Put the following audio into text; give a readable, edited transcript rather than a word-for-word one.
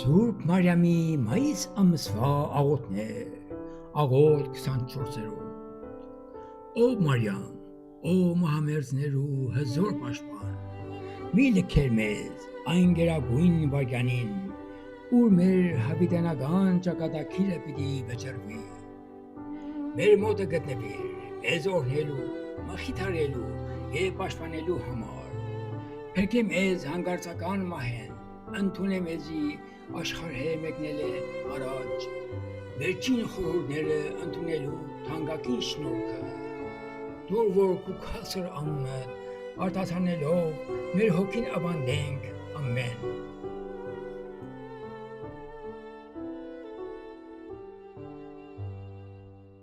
Սուրբ Մարիամի մայիս ամսվա աղոթներ, աղոթ 24-րդ։ Ով Մարիամ, ով մահամերձներու հզոր պաշտպան, մի լքեր մեզ այն գերագույն վայրկյանին, ուր մեր հավիտենական ճակատագիրը պիտի վճռվի։ Մեր մոտը գտնվիր, մեզ օրհնելու, մխիթարելու եւ պաշտպանելու համար։ Փրկե մեզ հանգարցական մահեն, ընդունե մեզի աշխարհե մեկնել է առաջ, վերջին խորհուրդները ընդունելու թանկագին շնորհքը, դուր որ քու քասր անունը արտասանելով մեր հոգին ավանդենք, ամեն։